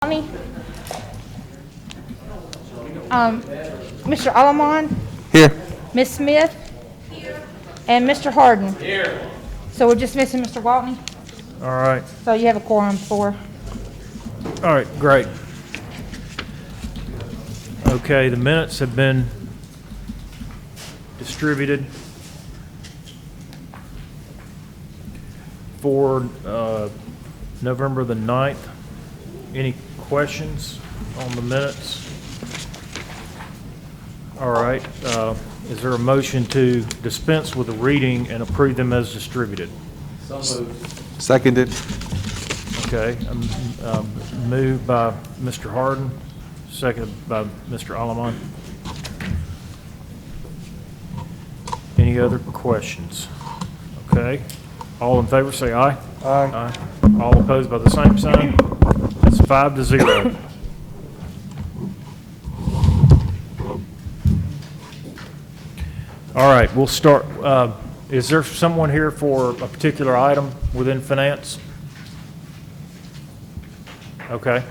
Mr. Alamon, Here. Miss Smith, and Mr. Harden. Here. So we're just missing Mr. Waltney. All right. So you have a quorum for. All right, great. Okay, the minutes have been distributed for November the 9th. Any questions on the minutes? All right. Is there a motion to dispense with the reading and approve them as distributed? So moved. Seconded. Okay. Moved by Mr. Harden, seconded by Mr. Alamon. Any other questions? Okay. All in favor say aye. Aye. All opposed by the same sign. That's 5-0. All right, we'll start. Is there someone here for a particular item within finance? Okay.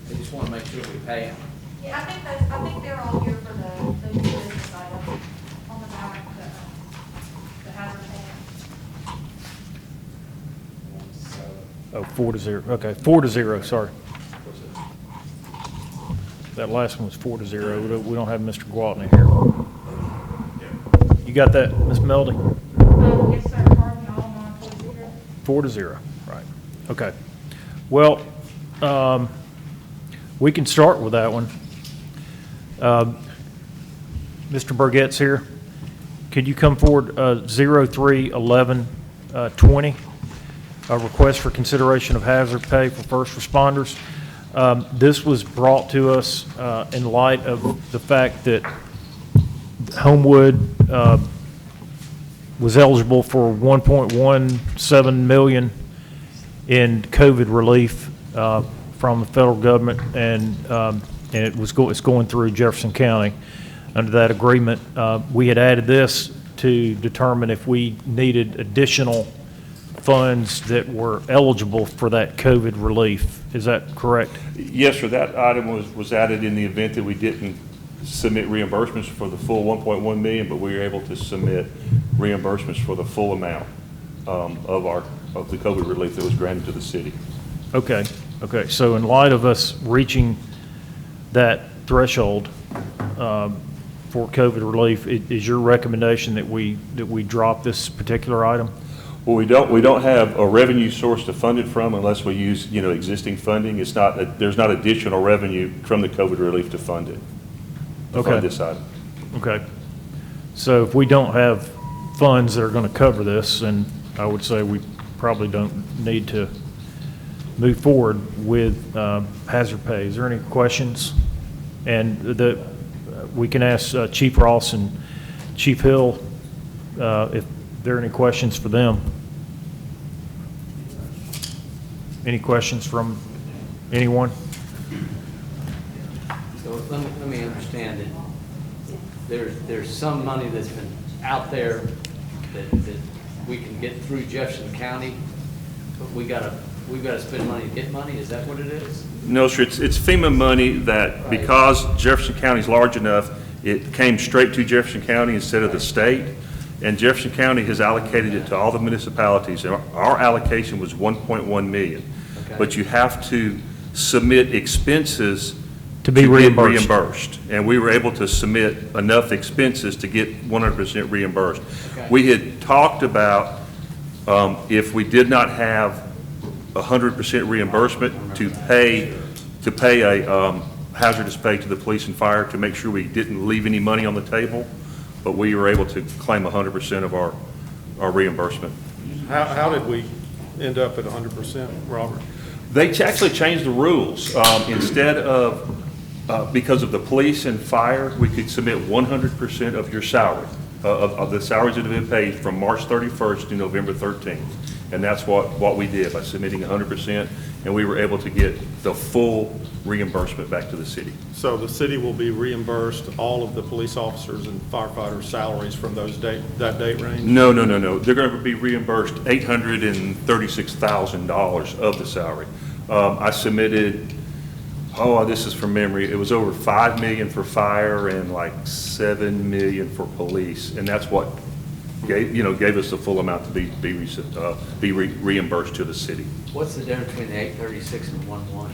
They just want to make sure we pay them. Yeah, I think they're all here for the new business items on the back, the hazard pay. Oh, 4-0. Okay, 4-0, sorry. That last one was 4-0. We don't have Mr. Gwaltney here. You got that, Ms. Meldy? Yes, sir. Harden, Alamon, 4-0. 4-0, right. Okay. Well, we can start with that one. Mr. Burgett's here. Could you come forward, 03-11-20, a request for consideration of hazard pay for first responders. This was brought to us in light of the fact that Homewood was eligible for $1.17 million in COVID relief from the federal government, and it's going through Jefferson County. Under that agreement, we had added this to determine if we needed additional funds that were eligible for that COVID relief. Is that correct? Yes, sir. That item was added in the event that we didn't submit reimbursements for the full 1.1 million, but we were able to submit reimbursements for the full amount of the COVID relief that was granted to the city. Okay. Okay. So in light of us reaching that threshold for COVID relief, is your recommendation that we drop this particular item? Well, we don't have a revenue source to fund it from unless we use existing funding. It's not there's not additional revenue from the COVID relief to fund it. Fund this item. Okay. So if we don't have funds that are going to cover this, then I would say we probably don't need to move forward with hazard pay. Is there any questions? And we can ask Chief Ross and Chief Hill if there are any questions for them. Any questions from anyone? So let me understand it. There's some money that's been out there that we can get through Jefferson County, but we've got to spend money to get money. Is that what it is? No, sir. It's FEMA money that because Jefferson County is large enough, it came straight to Jefferson County instead of the state. And Jefferson County has allocated it to all the municipalities. Our allocation was 1.1 million. Okay. But you have to submit expenses To be get reimbursed. And we were able to submit enough expenses to get 100% reimbursed. Okay. We had talked about if we did not have 100% reimbursement to pay a hazardous pay to the police and fire to make sure we didn't leave any money on the table. But we were able to claim 100% of our reimbursement. How did we end up at 100%, Robert? They actually changed the rules. Instead of, because of the police and fire, we could submit 100% of your salary, of the salaries that have been paid from March 31st to November 13th. And that's what we did by submitting 100%, and we were able to get the full reimbursement back to the city. So the city will be reimbursed all of the police officers and firefighters' salaries from that date range? No. They're going to be reimbursed $836,000 of the salary. I submitted Oh, this is from memory. It was over 5 million for fire and like 7 million for police. And that's what gave us the full amount to be reimbursed to the city. What's the difference between the 836 and 11?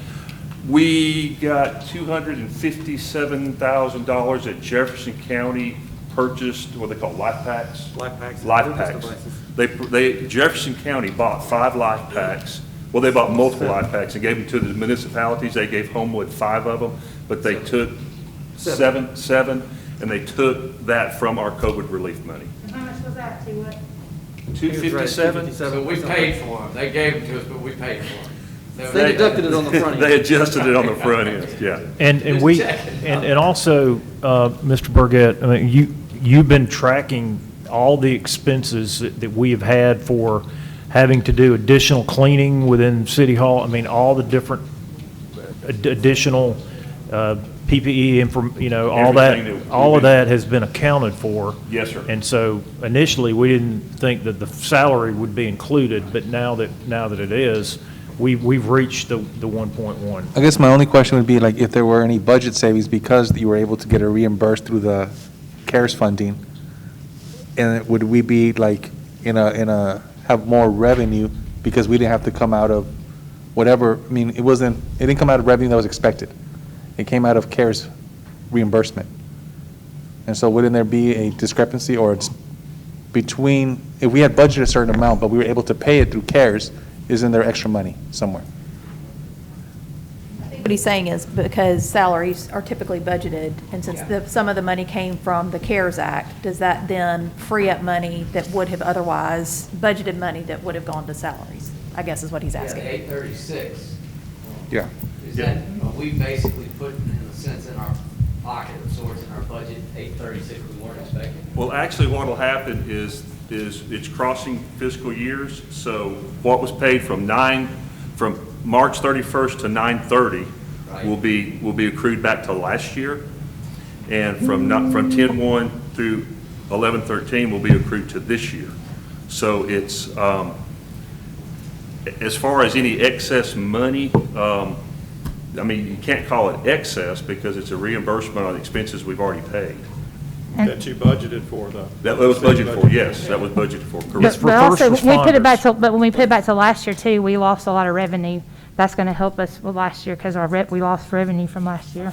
We got $257,000 that Jefferson County purchased, what they call life packs? Life packs. Life packs. Jefferson County bought 5 life packs. Well, they bought multiple life packs and gave them to the municipalities. They gave Homewood 5 of them, but they took seven, and they took that from our COVID relief money. How much was that, to what? 257? So we paid for them. They gave them to us, but we paid for them. They deducted it on the front end. They adjusted it on the front end, yeah. And Just we, checking. and also, Mr. Burgett, I mean, you've been tracking all the expenses that we have had for having to do additional cleaning within City Hall. I mean, all the different additional PPE, Everything all of that has been accounted for. Yes, sir. And so initially, we didn't think that the salary would be included, but now that it is, we've reached the 1.1. I guess my only question would be like if there were any budget savings because you were able to get it reimbursed through the CARES funding, and would we be like have more revenue because we didn't have to come out of whatever, I mean, it didn't come out of revenue that was expected. It came out of CARES reimbursement. And so wouldn't there be a discrepancy or it's between, if we had budgeted a certain amount, but we were able to pay it through CARES, isn't there extra money somewhere? What he's saying is because salaries are typically budgeted, and since some of the money came from the CARES Act, does that then free up money that would have otherwise, budgeted money that would have gone to salaries, I guess is what he's Yeah, asking. the 836. Yeah. Is that, we basically put, in a sense, in our pocket of sorts, in our budget, 836 we weren't expecting? Well, actually, what will happen is it's crossing fiscal years, so what was paid from March 31st to 9/30 Right. will be accrued back to last year, and from 10/1 through 11/13 will be accrued to this year. So it's, as far as any excess money, I mean, you can't call it excess because it's a reimbursement on expenses we've already paid. That you budgeted for, though. That was budgeted for, yes, that was budgeted for, It's correct. for But also, first when we put it back responders. to, but when we put it back to last year too, we lost a lot of revenue. That's gonna help us with last year, because we lost revenue from last year.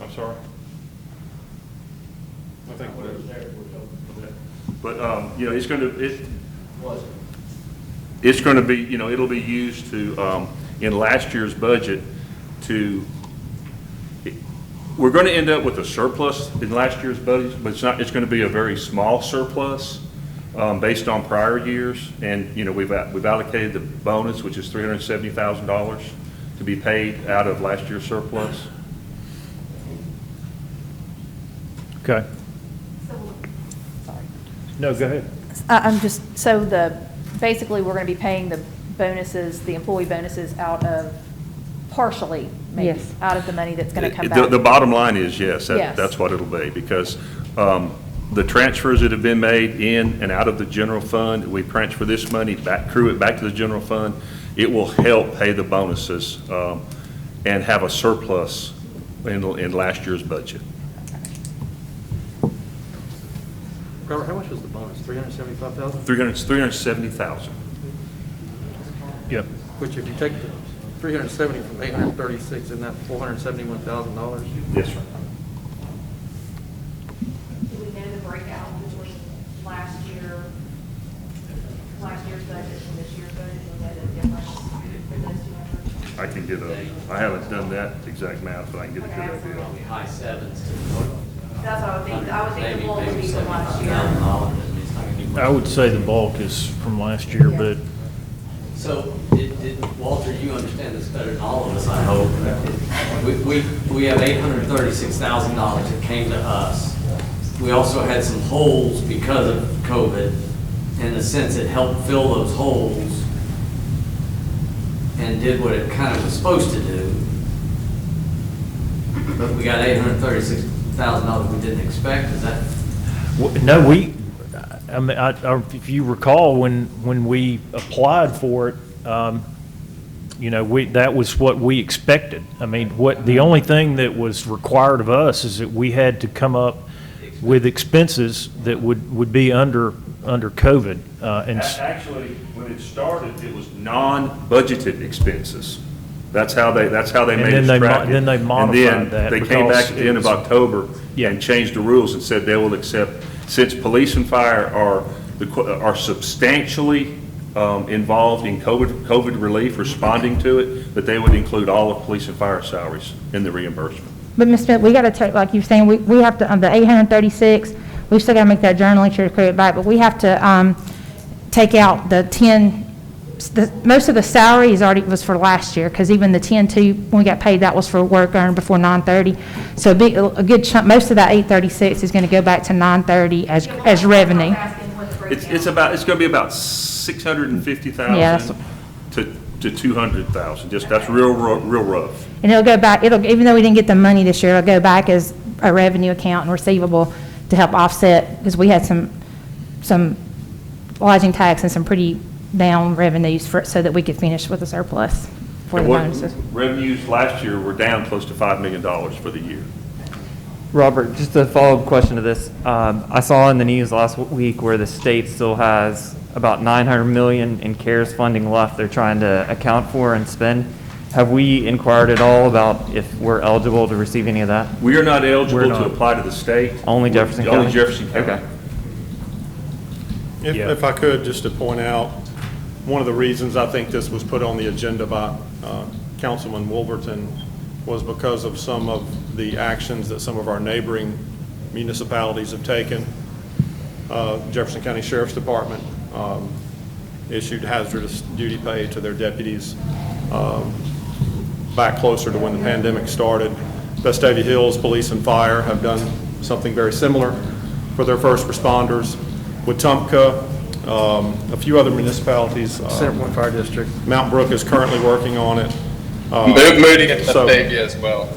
I'm sorry? I think But, it's going to be, it'll be used to, in last year's budget we're going to end up with a surplus in last year's budget, but it's going to be a very small surplus, based on prior years. And, we've allocated the bonus, which is $370,000 to be paid out of last year's surplus. Okay. No, go ahead. I'm just, basically, we're going to be paying the bonuses, the employee bonuses out of, partially, maybe, Yes. out of the money that's going to come back. The bottom line is, yes, Yes. that's what it'll be, because the transfers that have been made in and out of the general fund, we transfer this money back, accrue it back to the general fund. It will help pay the bonuses and have a surplus in last year's budget. Robert, how much was the bonus? 375,000? 370,000. Yep. Which if you take the 370 from 836, isn't that $471,000? Yes, sir. Do we know the breakout between last year's budget and this year's budget, and know the difference for those two numbers? I can I haven't done that exact math, but I can get a good idea. Probably high sevens to the total. That's what I would think, I would think the bulk would be from last year. $75,000. I would say the bulk is from last year, but So, Walter, you understand this better than all of us, I hope. We have $836,000 that came to us. We also had some holes because of COVID. In a sense, it helped fill those holes and did what it kind of was supposed to do. But we got $836,000 we didn't expect, is that? no, I mean, if you recall, when we applied for it, you know, that was what we expected. I mean, the only thing that was required of us is that we had to come up with expenses that would be under COVID. Actually, when it started, it was non-budgeted expenses. That's how they made us track it. Then they modified that. And then they came back at the end of October Yeah. and changed the rules and said they will accept, since police and fire are substantially involved in COVID relief, responding to it, that they would include all of police and fire salaries in the reimbursement. But Ms. Smith, we got to take, like you're saying, we have to, the 836, we still got to make that journal entry to clear it back, but we have to take out the 10, most of the salary is already, was for last year, because even the 10-2, when we got paid, that was for work earned before 9/30. So a good chunk, most of that 836 is going to go back to 9/30 as revenue. It's going to be about 650,000 Yes. to 200,000. Just, that's real rough. And it'll go back, even though we didn't get the money this year, it'll go back as a revenue account and receivable to help offset, because we had some lodging tax and some pretty down revenues so that we could finish with a surplus for the bonuses. Revenues last year were down close to $5 million for the year. Robert, just a follow-up question to this. I saw in the news last week where the state still has about $900 million in CARES funding left they're trying to account for and spend. Have we inquired at all about if we're eligible to receive any of that? We are not eligible We're not. to apply to the state. Only Jefferson County? Only Jefferson County. Okay. Yeah. If I could, just to point out, one of the reasons I think this was put on the agenda by Councilman Wolverton was because of some of the actions that some of our neighboring municipalities have taken. Jefferson County Sheriff's Department issued hazardous duty pay to their deputies back closer to when the pandemic started. Vestavia Hills Police and Fire have done something very similar for their first responders. Wetumpka, a few other municipalities. Center Point Fire District. Mount Brook is currently working on it. Moody and so- Vestavia as well.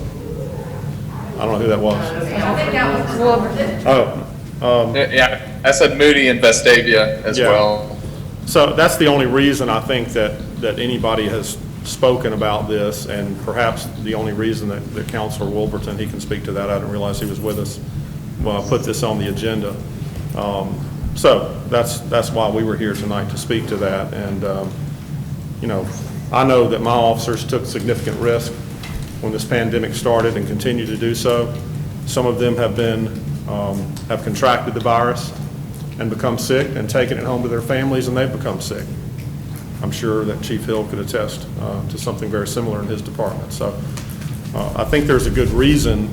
I don't know who that was. I think that was Oh, Yeah, I said Moody and Vestavia as Yeah. well. so that's the only reason I think that anybody has spoken about this, and perhaps the only reason that Councilor Wolverton, he can speak to that, I didn't realize he was with us, put this on the agenda. So that's why we were here tonight, to speak to that. And, you know, I know that my officers took significant risk when this pandemic started and continue to do so. Some of them have contracted the virus and become sick and taken it home to their families, and they've become sick. I'm sure that Chief Hill could attest to something very similar in his department. So I think there's a good reason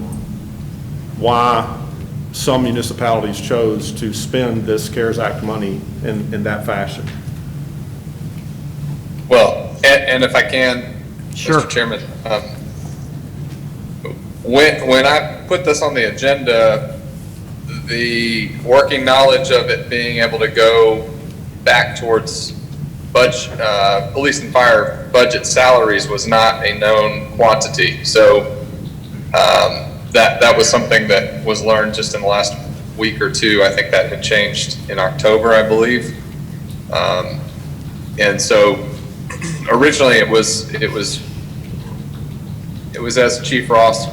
why some municipalities chose to spend this CARES Act money in that fashion. Well, and if I can, Sure. Mr. Chairman, when I put this on the agenda, the working knowledge of it being able to go back towards police and fire budget salaries was not a known quantity. So that was something that was learned just in the last week or two. I think that had changed in October, I believe. And so originally it was as Chief Ross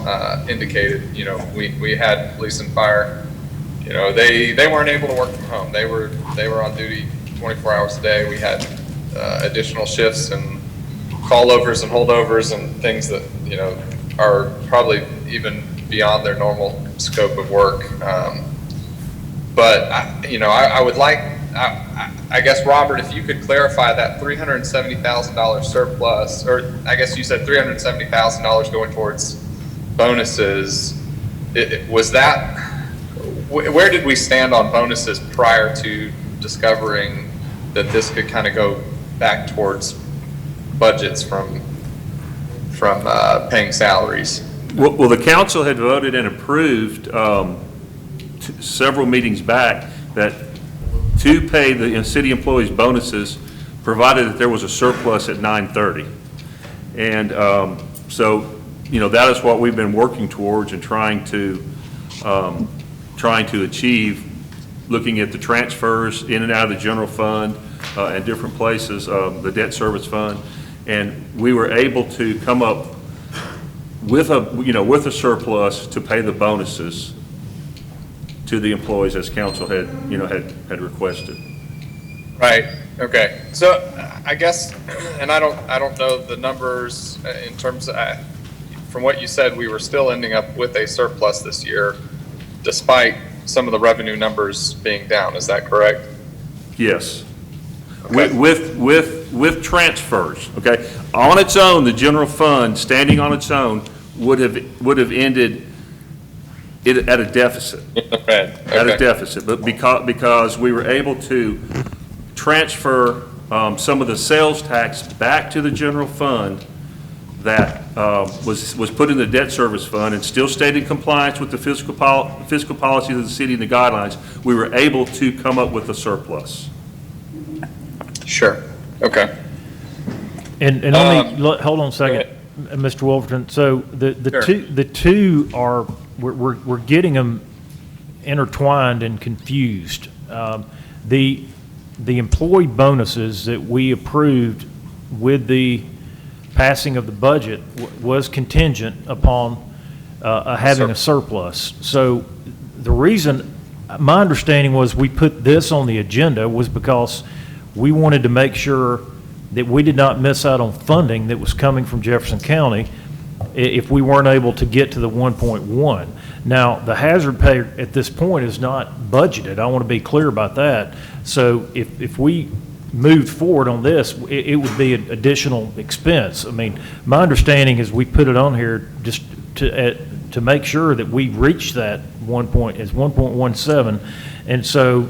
indicated. You know, we had police and fire. You know, they weren't able to work from home. They were on duty 24 hours a day. We had additional shifts and callovers and holdovers and things that, you know, are probably even beyond their normal scope of work. But I would like, I guess, Robert, if you could clarify that $370,000 surplus, or I guess you said $370,000 going towards bonuses. Was that, where did we stand on bonuses prior to discovering that this could kind of go back towards budgets from paying salaries? Well, the council had voted and approved several meetings back that to pay the city employees bonuses, provided that there was a surplus at 9/30. And so, you know, that is what we've been working towards and trying to achieve, looking at the transfers in and out of the general fund and different places, the debt service fund. And we were able to come up with a surplus to pay the bonuses to the employees as council had requested. Right, okay. So I guess, and I don't know the numbers in terms of, from what you said, we were still ending up with a surplus this year despite some of the revenue numbers being down. Is that correct? Yes. Okay. With transfers, okay? On its own, the general fund, standing on its own, would have ended it at a deficit. In the red. At a Okay. deficit, but because we were able to transfer some of the sales tax back to the general fund that was put in the debt service fund and still stayed in compliance with the fiscal policies of the city and the guidelines, we were able to come up with a surplus. Sure, okay. And let me, hold on a second, Mr. Wolverton. So Sure. the two are, we're getting them intertwined and confused. The employee bonuses that we approved with the passing of the budget was contingent upon having a surplus. So the reason, my understanding was we put this on the agenda was because we wanted to make sure that we did not miss out on funding that was coming from Jefferson County if we weren't able to get to the 1.1. Now, the hazard pay at this point is not budgeted. I want to be clear about that. So if we moved forward on this, it would be an additional expense. I mean, my understanding is we put it on here just to make sure that we reach that 1.17. And so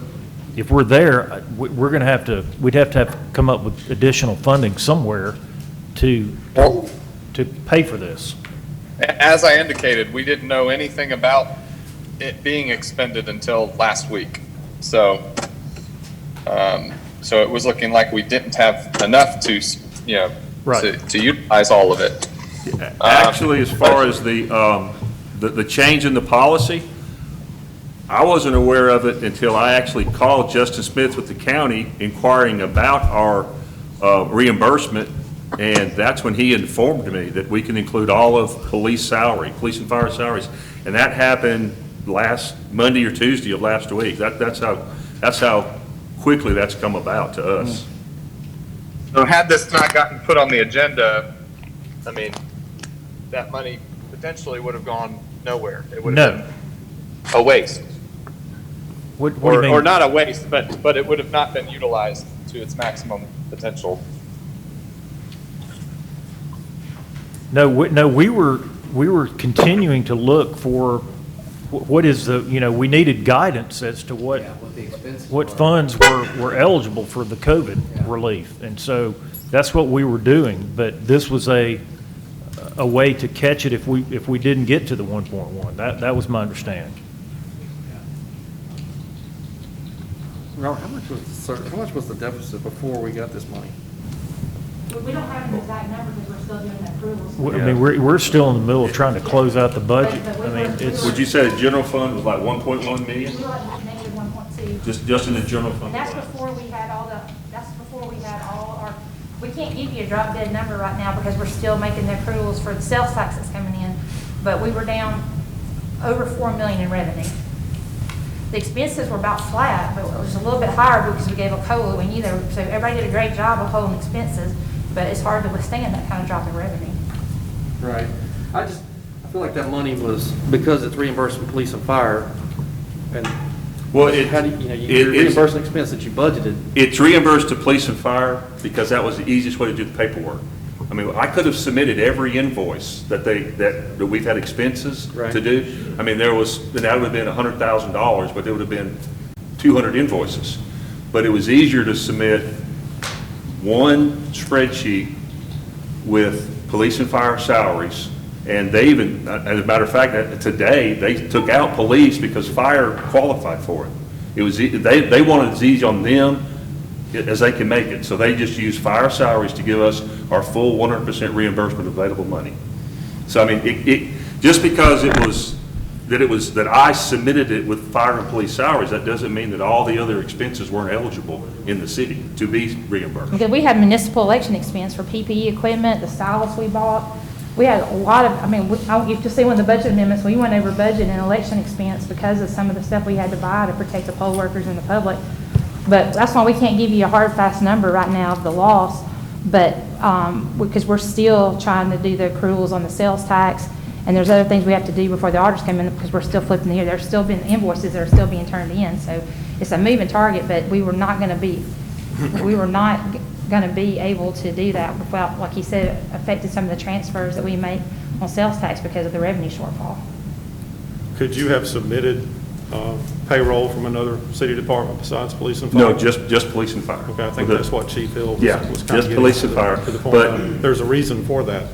if we're there, we're going to have to, we'd have to come up with additional funding somewhere to pay for this. As I indicated, we didn't know anything about it being expended until last week. So, so it was looking like we didn't have enough to, Right. to utilize all of it. Actually, as far as the change in the policy, I wasn't aware of it until I actually called Justin Smith with the county inquiring about our reimbursement, and that's when he informed me that we can include all of police and fire salaries, and that happened last Monday or Tuesday of last week. That's how quickly that's come about to us. So had this not gotten put on the agenda, I mean, that money potentially would have gone nowhere. It would have been a waste. What do you mean? Or not a waste, but it would have not been utilized to its maximum potential. No, we were continuing to look for what is the, we needed guidance as to what funds were eligible for the COVID relief. And so that's what we were doing, but this was a way to catch it if we didn't get to the 1.1. That was my understanding. Robert, how much was the deficit before we got this money? We don't have an exact number because we're still doing the approvals. I mean, we're still in the middle of trying to close out the budget. I mean, it's. Would you say the general fund was like 1.1 million? We were at negative 1.2. Just in the general fund? And that's before we had all our, we can't give you a drop dead number right now because we're still making the accruals for the sales tax that's coming in. But we were down over 4 million in revenue. The expenses were about flat, but it was a little bit higher because we gave a COLA. We knew so everybody did a great job of holding expenses, but it's hard to withstand that kind of drop in revenue. Right. I feel like that money was, because it's reimbursing police and fire, and Well, you're reimbursing expense that you budgeted. It's reimbursed to police and fire because that was the easiest way to do the paperwork. I mean, I could have submitted every invoice that we've had expenses to do. I mean, that would have been $100,000, but there would have been 200 invoices. But it was easier to submit one spreadsheet with police and fire salaries. And they even, as a matter of fact, today, they took out police because fire qualified for it. It was, they wanted it as easy on them as they can make it. So they just used fire salaries to give us our full 100% reimbursement of available money. So, I mean, just because it was that I submitted it with fire and police salaries, that doesn't mean that all the other expenses weren't eligible in the city to be reimbursed. Because we had municipal election expense for PPE equipment, the stylists we bought. We had a lot of, I mean, you just see when the budget amendments, we went over budget and election expense because of some of the stuff we had to buy to protect the poll workers and the public. But that's why we can't give you a hard, fast number right now of the loss. But, because we're still trying to do the accruals on the sales tax, and there's other things we have to do before the auditors come in, because we're still flipping the year. There's still been invoices that are still being turned in. So it's a moving target, but we were not going to be able to do that without, like you said, affecting some of the transfers that we make on sales tax because of the revenue shortfall. Could you have submitted payroll from another city department besides police and fire? No, just police and fire. Okay, I think that's what Chief Hill was Yeah, kind of just getting police to and fire, to the point. but- There's a reason for that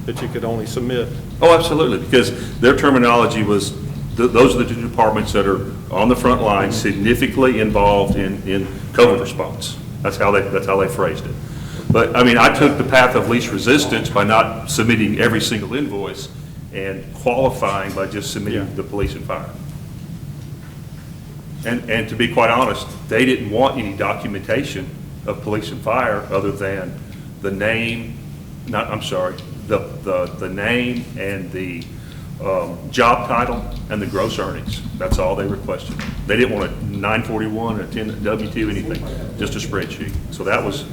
you could only submit. Oh, absolutely, because their terminology was, those are the two departments that are on the front line, significantly involved in COVID response. That's how they phrased it. But, I mean, I took the path of least resistance by not submitting every single invoice and qualifying by just submitting Yeah. the police and fire. And to be quite honest, they didn't want any documentation of police and fire other than the name, the name and the job title and the gross earnings. That's all they requested. They didn't want a 941, a 10 W-2, anything, just a spreadsheet. So that was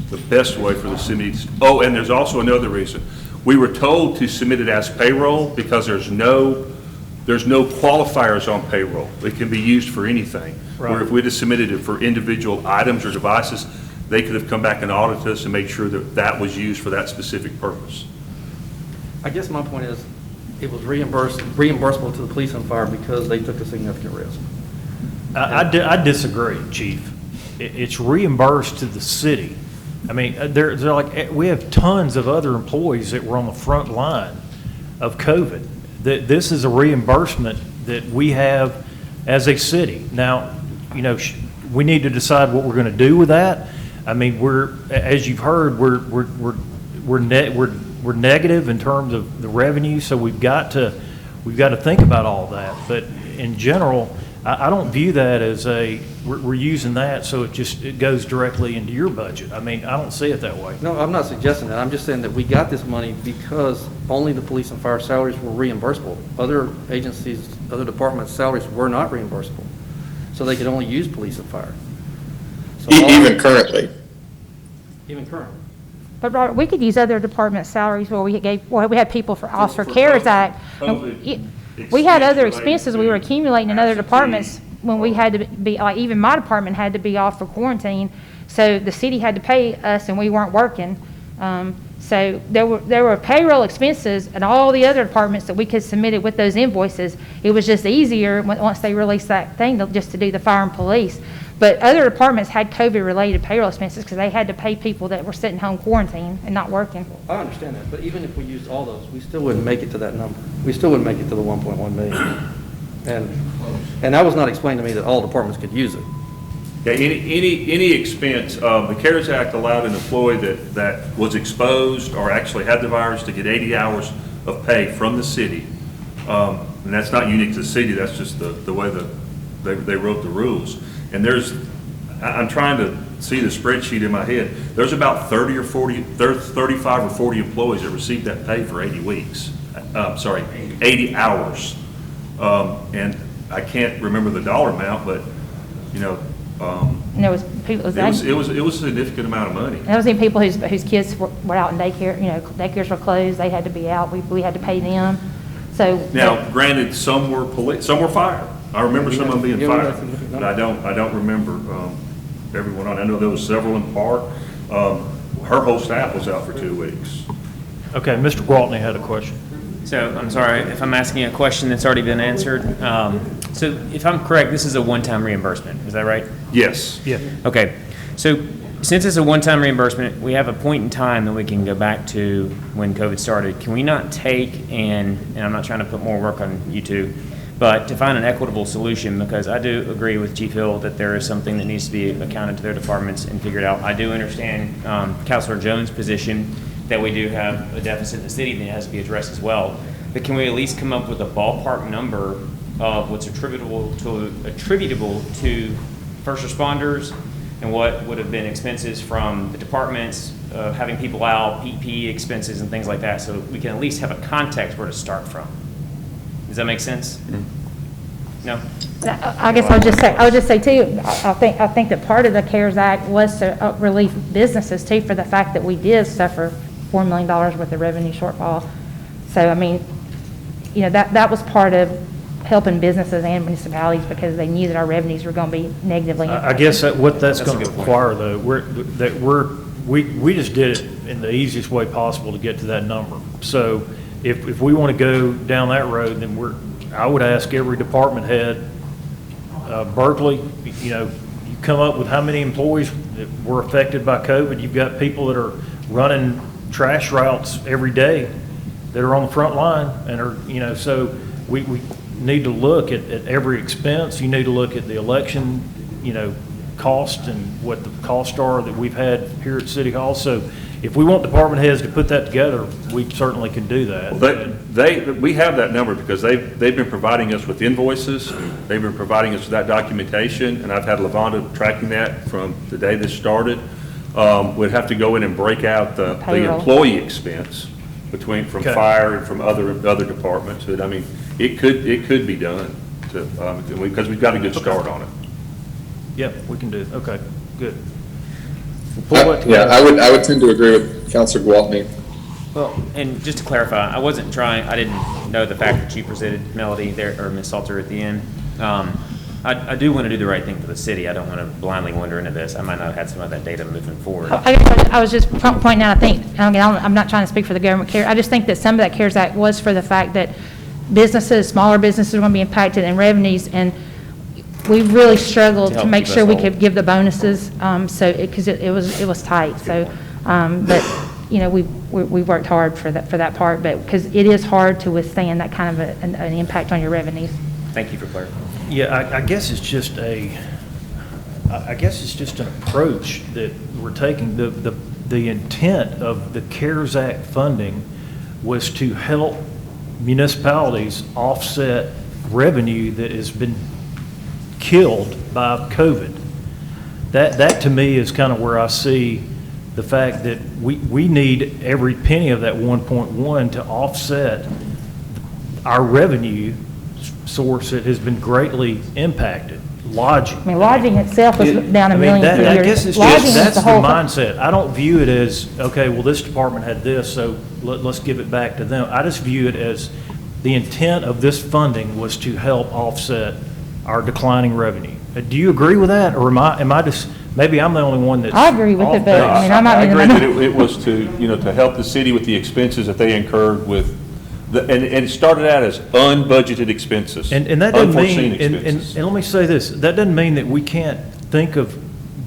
the best way for the city. Oh, and there's also another reason. We were told to submit it as payroll because there's no qualifiers on payroll. It can be used for anything. Where if we'd have submitted it for individual items or devices, they could have come back and audited us and made sure that that was used for that specific purpose. I guess my point is, it was reimbursable to the police and fire because they took a significant risk. I disagree, Chief. It's reimbursed to the city. I mean, they're like, we have tons of other employees that were on the front line of COVID. This is a reimbursement that we have as a city. Now, you know, we need to decide what we're going to do with that. I mean, as you've heard, we're negative in terms of the revenue, so we've got to think about all that. But in general, I don't view that as we're using that so it goes directly into your budget. I mean, I don't see it that way. No, I'm not suggesting that. I'm just saying that we got this money because only the police and fire salaries were reimbursable. Other agencies, other departments' salaries were not reimbursable. So they could only use police and fire. So Even currently. Even current. But Robert, we could use other department salaries where we had people for Officer For CARES COVID Act. We had other expenses we were accumulating in other departments when we had to be, like even my department had to be off for quarantine. So the city had to pay us and we weren't working. So there were payroll expenses and all the other departments that we could submit it with those invoices. It was just easier once they released that thing just to do the fire and police. But other departments had COVID-related payroll expenses because they had to pay people that were sitting home quarantined and not working. I understand that, but even if we used all those, we still wouldn't make it to that number. We still wouldn't make it to the 1.1 million. And that was not explained to me that all departments could use it. Yeah, any expense, the CARES Act allowed an employee that was exposed or actually had the virus to get 80 hours of pay from the city. And that's not unique to the city, that's just the way they wrote the rules. And I'm trying to see the spreadsheet in my head. There's about 35 or 40 employees that received that pay for 80 weeks. 80 hours. And I can't remember the dollar amount, but, you know, And there was people, it was a significant amount of money. there was even people whose kids were out in daycare, you know, daycares were closed, they had to be out, we had to pay them. So. Now, granted, some were police, some were fire. I remember some of them being Yeah, fire, that's a different but number. I don't remember everyone on. I know there was several in Park. Her whole staff was out for 2 weeks. Okay, Mr. Gwaltney had a question. So I'm sorry if I'm asking a question that's already been answered. So if I'm correct, this is a one-time reimbursement. Is that right? Yes. Yeah. Okay. So since it's a one-time reimbursement, we have a point in time that we can go back to when COVID started. Can we not take and I'm not trying to put more work on you two, but to find an equitable solution, because I do agree with Chief Hill that there is something that needs to be accounted to their departments and figured out. I do understand Councilor Jones' position that we do have a deficit in the city that has to be addressed as well. but can we at least come up with a ballpark number of what's attributable to first responders and what would have been expenses from the departments, having people out, PPE expenses and things like that, so we can at least have a context where to start from. Does that make sense? No? I guess I would just say too, I think that part of the CARES Act was to relieve businesses too, for the fact that we did suffer $4 million worth of revenue shortfall. So, I mean, you know, that was part of helping businesses and municipalities, because they knew that our revenues were going to be negatively I impacted. guess what that's That's a going to good point. require, though, we just did it in the easiest way possible to get to that number. So if we want to go down that road, then I would ask every department head, Berkeley, you know, you come up with how many employees that were affected by COVID. You've got people that are running trash routes every day that are on the front line and are, you know, so we need to look at every expense. You need to look at the election, you know, cost and what the costs are that we've had here at City Hall. So if we want department heads to put that together, we certainly can do that. We have that number because they've been providing us with invoices, they've been providing us with that documentation, and I've had Lavonda tracking that from the day this started. We'd have to go in and break out the employee expense from Okay. fire and from other departments. But I mean, it could be done because we've got a good start on it. Yep, we can do it. Okay, good. We'll pull that Yeah, together. I would tend to agree with Councilor Gwaltney. Well, and just to clarify, I didn't know the fact that you presented Melody there, or Ms. Salter at the end. I do want to do the right thing for the city. I don't want to blindly wander into this. I might not have had some of that data moving forward. I was just pointing out, I think, I'm not trying to speak for the government care, I just think that some of that CARES Act was for the fact that businesses, smaller businesses are going to be impacted in revenues, and we really struggled To to help make keep sure us we whole. could give the bonuses, because it was tight, so, but, you know, we worked hard for that part, but, because it is hard to withstand that kind of an impact on your revenues. Thank you for clarifying. Yeah, I guess it's just an approach that we're taking. The intent of the CARES Act funding was to help municipalities offset revenue that has been killed by COVID. That to me is kind of where I see the fact that we need every penny of that 1.1 to offset our revenue source that has been greatly impacted. Lodging. I mean, lodging itself was down $1 million I per year. guess it's Lodging just, is that's the whole- mindset. I don't view it as, okay, well, this department had this, so let's give it back to them. I just view it as the intent of this funding was to help offset our declining revenue. Do you agree with that, or am I just, maybe I'm the only one that's I agree with it, off but, I base? mean, I'm not. I agree that it was to help the city with the expenses that they incurred with, and it started out as unbudgeted expenses. And that doesn't unforeseen mean, and expenses. let me say this, that doesn't mean that we can't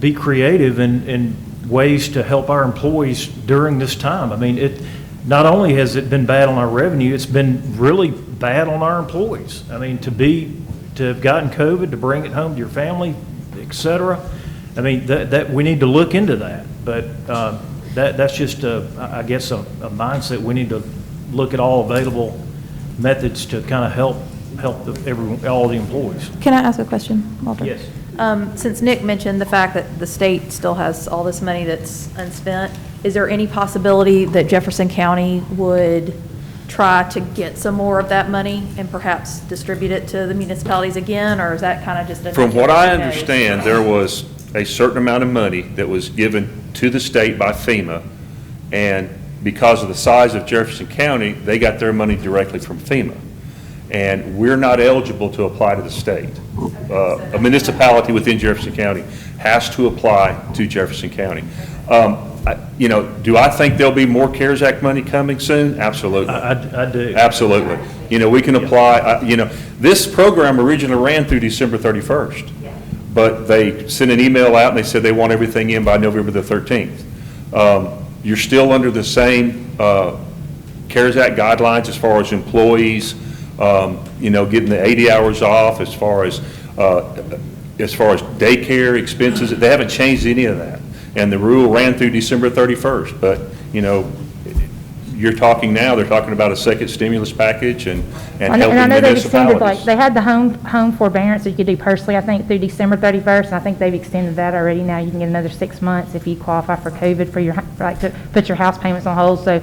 be creative in ways to help our employees during this time. I mean, not only has it been bad on our revenue, it's been really bad on our employees. I mean, to have gotten COVID, to bring it home to your family, et cetera. I mean, that we need to look into that, but that's just, I guess, a mindset. We need to look at all available methods to kind of help all the employees. Can I ask a question, Walter? Yes. Since Nick mentioned the fact that the state still has all this money that's unspent, is there any possibility that Jefferson County would try to get some more of that money and perhaps distribute it to the municipalities again, or is that kind of just a? From what I okay? understand, there was a certain amount of money that was given to the state by FEMA, and because of the size of Jefferson County, they got their money directly from FEMA. And we're not eligible to apply to the state. A municipality within Jefferson County has to apply to Jefferson County. Do I think there'll be more CARES Act money coming soon? Absolutely. I do. Absolutely. We can apply, this program originally ran through December 31st, but they sent an email out and they said they want everything in by November the 13th. You're still under the same CARES Act guidelines as far as employees, getting the 80 hours off, as far as daycare expenses. They haven't changed any of that. And the rule ran through December 31st, but, you're talking now, they're talking about a second stimulus package and And I helping know they've extended, like, municipalities. they had the home forbearance that you could do personally, I think, through December 31st, and I think they've extended that already. Now you can get another 6 months if you qualify for COVID for your, like, to put your house payments on hold. So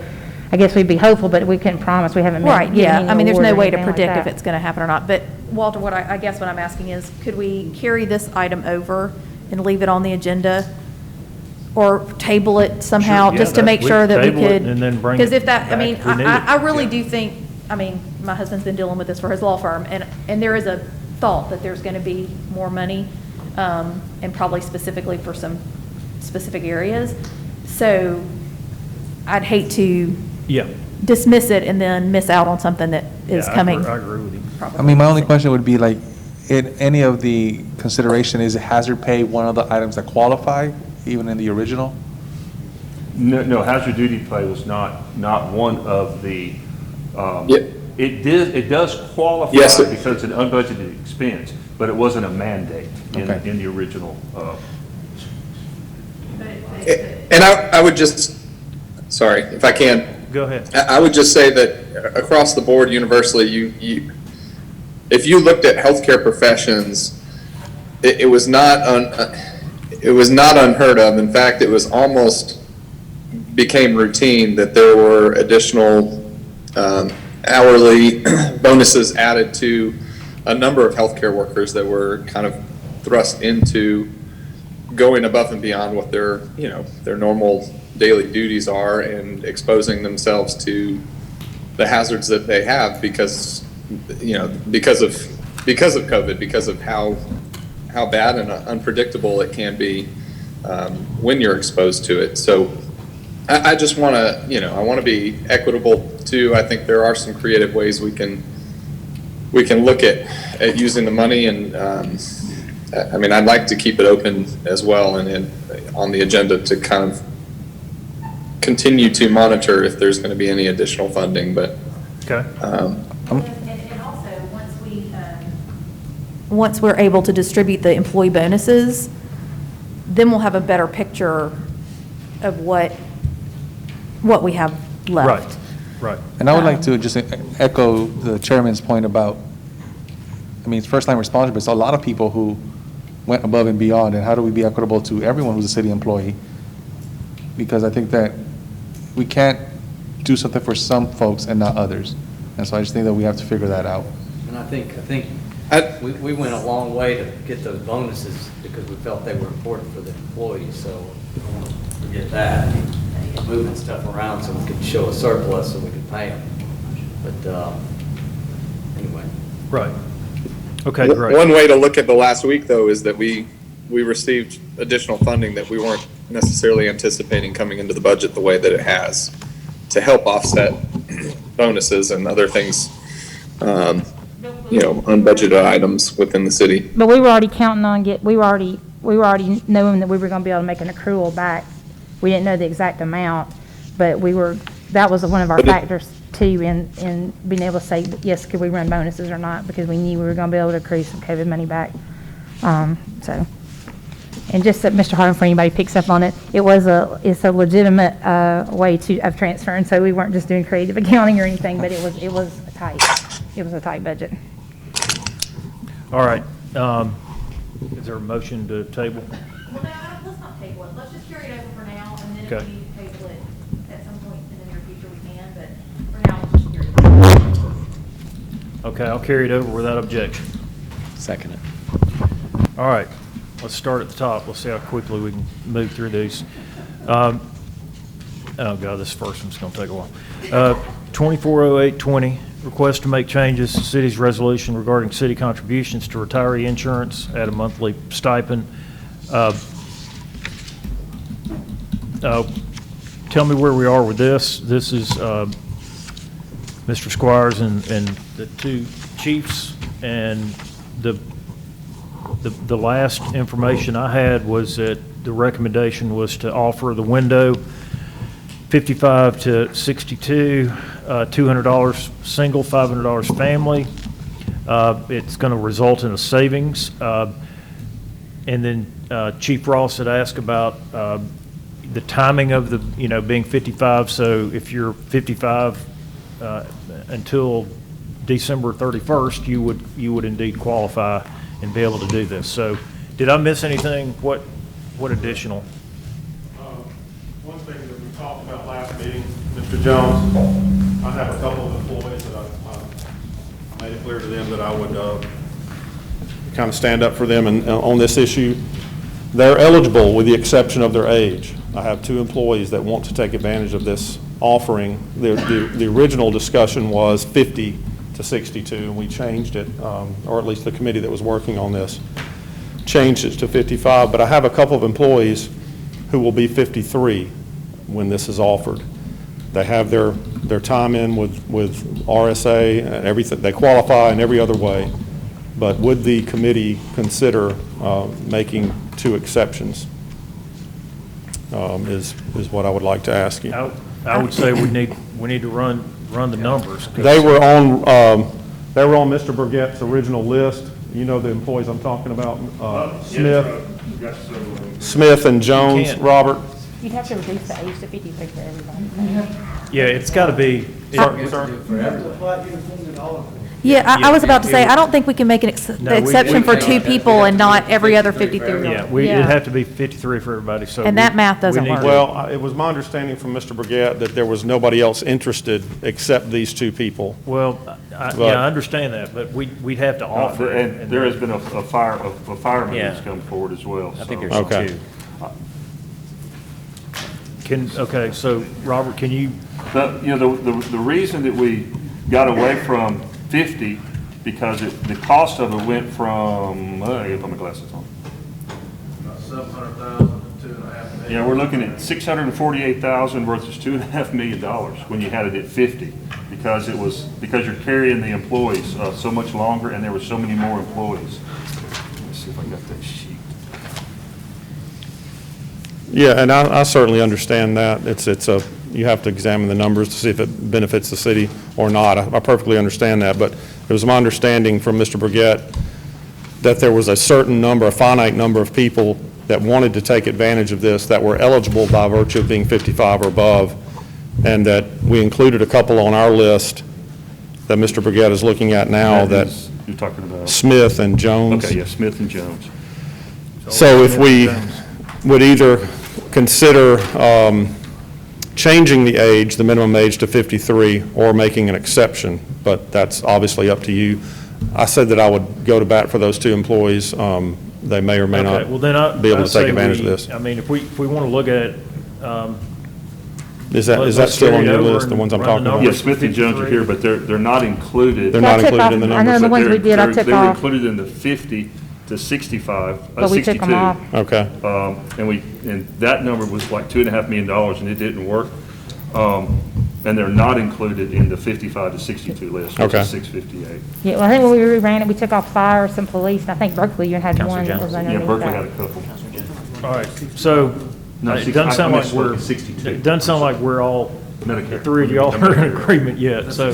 I guess we'd be hopeful, but we couldn't promise. We haven't been Right, given yeah. any I mean, there's award no or way to anything like predict if that. it's going to happen or not. But Walter, I guess what I'm asking is, could we carry this item over and leave it on the agenda? Or table it somehow, Sure, yeah, just to that- make we sure that we table it could? and then bring Because it if that, I back mean, if we need I it. really Yeah. do think, I mean, my husband's been dealing with this for his law firm, and there is a thought that there's going to be more money, and probably specifically for some specific areas. So I'd hate to Yeah. dismiss it and then miss out on something that is Yeah, coming. I agree with you. I mean, my only question would be like, in any of the consideration, is hazard pay one of the items that qualify, even in the original? No, hazard duty pay was not one of the, Yeah. it does qualify Yes, it- because it's an unbudgeted expense, but it wasn't a mandate Okay. in the original. And I would just, sorry, if I can, Go ahead. I would just say that across the board universally, if you looked at healthcare professions, it was not unheard of. In fact, it was almost became routine that there were additional hourly bonuses added to a number of healthcare workers that were kind of thrust into going above and beyond what their normal daily duties are and exposing themselves to the hazards that they have because of COVID, because of how bad and unpredictable it can be when you're exposed to it. So I just want to, I want to be equitable too. I think there are some creative ways we can look at using the money, and I mean, I'd like to keep it open as well and on the agenda to kind of continue to monitor if there's going to be any additional funding, but. Okay. And also, once we're able to distribute the employee bonuses, then we'll have a better picture of what we have left. Right. And I would like to just echo the chairman's point about, I mean, it's first-line responders, but it's a lot of people who went above and beyond, and how do we be equitable to everyone who's a city employee? Because I think that we can't do something for some folks and not others. And so I just think that we have to figure that out. And I think we went a long way to get those bonuses because we felt they were important for the employees, so I don't want to forget that. Moving stuff around so we could show a surplus so we could pay them. But anyway. Right. Okay, great. One way to look at the last week, though, is that we received additional funding that we weren't necessarily anticipating coming into the budget the way that it has to help offset bonuses and other things, unbudgeted items within the city. But we were already counting on we were already knowing that we were going to be able to make an accrual back. We didn't know the exact amount, but that was one of our factors too in being able to say, yes, could we run bonuses or not, because we knew we were going to be able to accrue some COVID money back. So, and just that Mr. Harden, for anybody who picks up on it, it's a legitimate way of transferring, so we weren't just doing creative accounting or anything, but it was tight. It was a tight budget. All right. Is there a motion to table? Well, no, let's not table it. Let's just carry it over for now, and then if Okay. we need to table it at some point in the near future, we can, but for now, let's just carry it over. Okay, I'll carry it over without objection. Second it. All right, let's start at the top. Let's see how quickly we can move through these. Oh, God, this first one's going to take a while. 240820, request to make changes to city's resolution regarding city contributions to retiree insurance at a monthly stipend. Tell me where we are with this. This is Mr. Squires and the two chiefs, and the last information I had was that the recommendation was to offer the window 55 to 62, $200 single, $500 family. It's going to result in a savings. And then Chief Ross had asked about the timing of the, being 55, so if you're 55 until December 31st, you would indeed qualify and be able to do this. So did I miss anything? What additional? One thing that we talked about last meeting, Mr. Jones, I have a couple of employees that I made it clear to them that I would kind of stand up for them on this issue. They're eligible with the exception of their age. I have 2 employees that want to take advantage of this offering. The original discussion was 50 to 62, and we changed it, or at least the committee that was working on this changed it to 55. But I have a couple of employees who will be 53 when this is offered. They have their time in with RSA and everything. They qualify in every other way. But would the committee consider making 2 exceptions? Is what I would like to ask you. I would say we need to run the numbers. They were on Mr. Burgett's original list. You know the employees I'm talking about, Smith and Jones, can't- Robert. You'd have to reduce the age to 53 for everybody. Yeah, it's got to be. Yeah, I was about to say, it- I don't think we can make the exception for 2 people and not every other 53-year-old. Yeah, it'd have to be 53 for everybody, so. And that math doesn't we need work. to- Well, it was my understanding from Mr. Burgett that there was nobody else interested except these 2 people. Well, I understand that, but we'd have to offer it. And there has been a fireman Yeah. who's come forward as well. I think so- there's Okay. 2. Okay, so, Robert, can you, The reason that we got away from 50, because the cost of it went from, I gotta put my glasses on. About 700,000 to 2.5 million. Yeah, we're looking at 648,000 versus $2.5 million when you had it at 50, because you're carrying the employees so much longer, and there were so many more employees. Let me see if I got that sheet. Yeah, and I certainly understand that. You have to examine the numbers to see if it benefits the city or not. I perfectly understand that, but it was my understanding from Mr. Burgett that there was a finite number of people that wanted to take advantage of this that were eligible by virtue of being 55 or above, and that we included a couple on our list that Mr. Burgett is looking at now, that You're talking about? Smith and Jones. Okay, yeah, Smith and Jones. So if we would either consider changing the age, the minimum age to 53, or making an exception, but that's obviously up to you. I said that I would go to bat for those 2 employees. They may or may okay, not well, then be able I'd to take say advantage of this. I mean, if we want to look at it, Is that let's still on carry it your over list, the and ones I'm run the talking about? numbers. Yeah, Smith and Jones are here, but they're not included. They're Yeah, I not took included in the off- I know numbers. the ones we did, I took They were off. included in the 50 to 65, But we took 'em 62. off. Okay. And that number was like $2.5 million, and it didn't work. And they're not included in the 55 to 62 list, which Okay. is 658. Yeah, well, I think when we reran it, we took off fire, some police, and I think Berkeley, you had Counselor one that Jones. was Yeah, underneath Berkeley had a that. couple. all right, so, No, it doesn't sound I like misspoke, we're, it's 62. it doesn't sound like we're all, the Medicare. 3 of y'all are in agreement yet, so,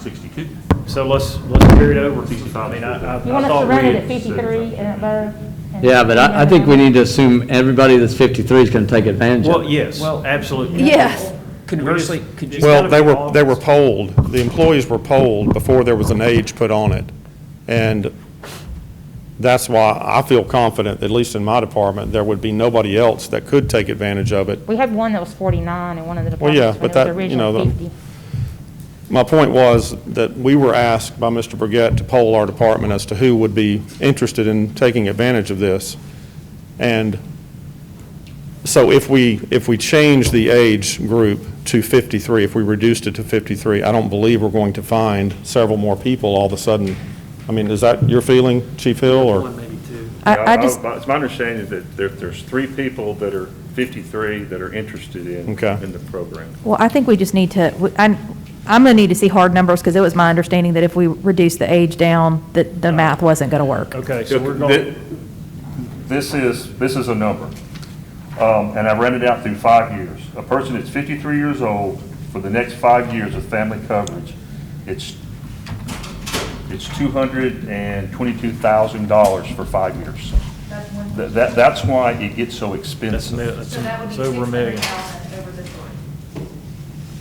62. so let's carry it over. I mean, I You want us to thought run we it at had- 53 and above? And- Yeah, but I think we need to assume everybody that's 53 is going to take advantage of Well, it. yes, absolutely. Yes. Conversely, could you? Well, they were polled, the employees were polled before there was an age put on it. And that's why I feel confident, at least in my department, there would be nobody else that could take advantage of it. We had one that was 49 in one of the Well, yeah, departments, when but it was that, you originally know, 50. my point was that we were asked by Mr. Burgett to poll our department as to who would be interested in taking advantage of this. And so if we change the age group to 53, if we reduced it to 53, I don't believe we're going to find several more people all of a sudden. I mean, is that your feeling, Chief Hill, or? Maybe 2. I just, It's my understanding that there's 3 people that are 53 that are interested in the program. well, I think we just need to, I'm going to need to see hard numbers, because it was my understanding that if we reduce the age down, that the math wasn't going to work. Okay, so we're going, This is a number, and I ran it out through 5 years. A person that's 53 years old, for the next 5 years of family coverage, it's $222,000 for 5 years. That's why it gets so That's, expensive. So that would be it's over a million. 600,000 over the short.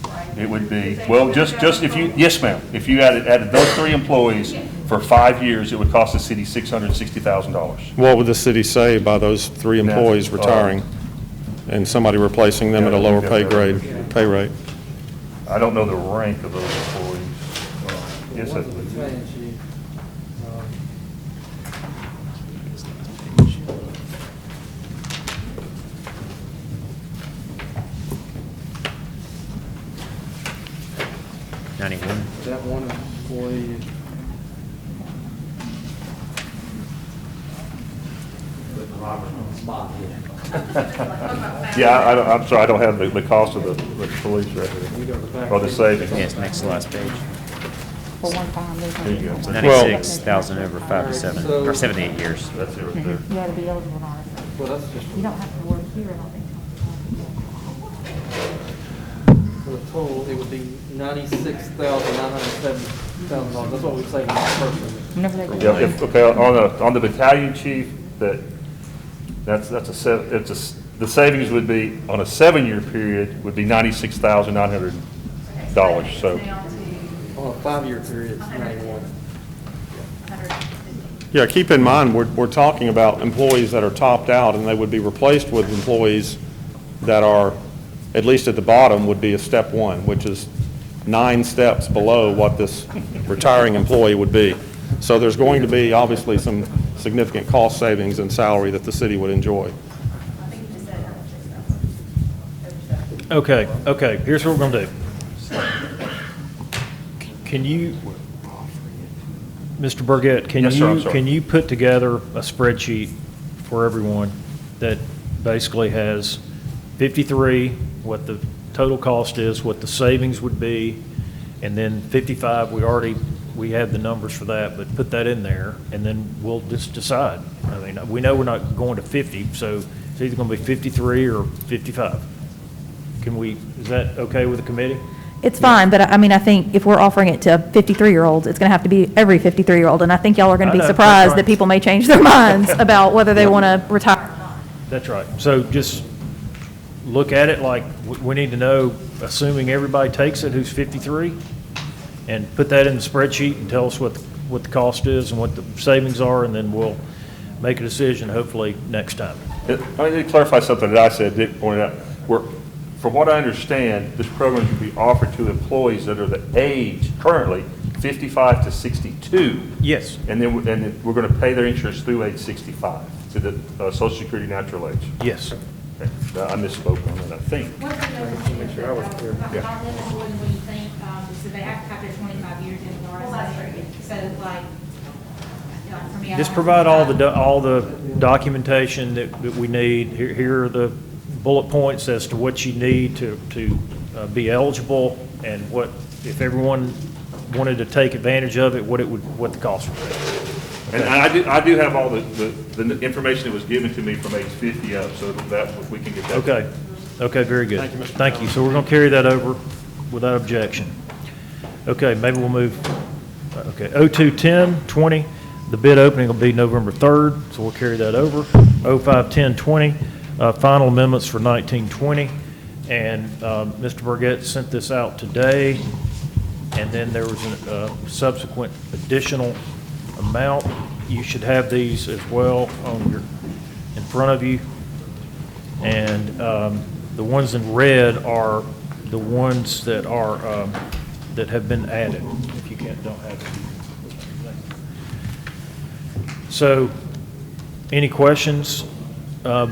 Right? It would be, well, just if you, yes, ma'am, if you added those 3 employees for 5 years, it would cost the city $660,000. What would the city save by those 3 employees retiring and somebody replacing them at a lower pay rate? I don't know the rank of those employees. Yes, I believe. That one employee. Yeah, I'm sorry, I don't have the cost of the police record, or the savings. Yes, next to last page. For one time, there's There you go. 96,000 over 5 to 7, or 7 to 8 years. That's it right there. You gotta be eligible on it. Well, that's just You don't have to work here, I don't think. for the total, it would be $96,970,000. That's what we save on that person. Whenever they go. Yeah, okay, on the battalion chief, the savings would be, on a 7-year period, would be $96,900, so. On a 5-year period, it's 91. Yeah, keep in mind, we're talking about employees that are topped out, and they would be replaced with employees that are, at least at the bottom, would be a step 1, which is 9 steps below what this retiring employee would be. So there's going to be, obviously, some significant cost savings in salary that the city would enjoy. Okay, here's what we're gonna do. Can you, Mr. Burgett, Yes, sir, I'm sorry. can you put together a spreadsheet for everyone that basically has 53, what the total cost is, what the savings would be, and then 55, we have the numbers for that, but put that in there, and then we'll just decide. I mean, we know we're not going to 50, so it's either gonna be 53 or 55. Is that okay with the committee? It's fine, but I mean, I think if we're offering it to 53-year-olds, it's going to have to be every 53-year-old, and I think y'all are going to I be know, that's surprised right. that people may change their minds about whether they want to retire or not. That's right. So just look at it like, we need to know, assuming everybody takes it who's 53, and put that in the spreadsheet and tell us what the cost is and what the savings are, and then we'll make a decision hopefully next time. I need to clarify something that I said, Dick pointed out. From what I understand, this program can be offered to employees that are the age currently 55 to 62. Yes. And then we're going to pay their insurance through age 65 to the Social Security natural age. Yes. Okay. I misspoke on that, I think. What's the other thing Make sure I was clear. Yeah. about this, what do you think, so they have to have their 25 years in the RSA, so like, for me, I Just don't- provide all the documentation that we need. Here are the bullet points as to what you need to be eligible, and what, if everyone wanted to take advantage of it, what the cost would be. And I do have all the information that was given to me from age 50 up, so that we can get that. Okay, very good. Thank you. So we're going to carry that over without objection. Okay, maybe we'll move, okay, 021020, the bid opening will be November 3rd, so we'll carry that over. 051020, final amendments for 1920, and Mr. Burgett sent this out today, and then there was a subsequent additional amount. You should have these as well in front of you, and the ones in red are the ones that are that have been added. If you don't have it. So, any questions? To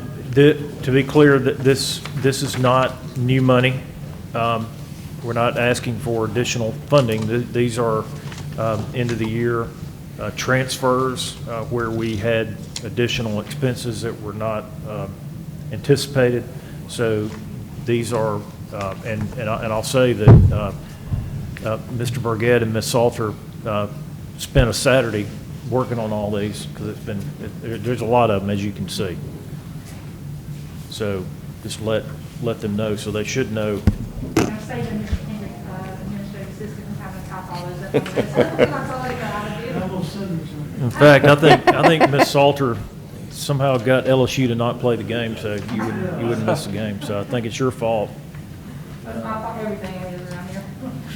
be clear, that this is not new money. We're not asking for additional funding. These are end of the year transfers where we had additional expenses that were not anticipated. So these are, and I'll say that Mr. Burgett and Ms. Salter spent a Saturday working on all these, because there's a lot of them, as you can see. So just let them know, so they should know. I'm saying administrative assistant and having to type all those up on this. That's all I got. In fact, I think Ms. Salter somehow got LSU to not play the game, so you wouldn't miss the game. So I think it's your fault.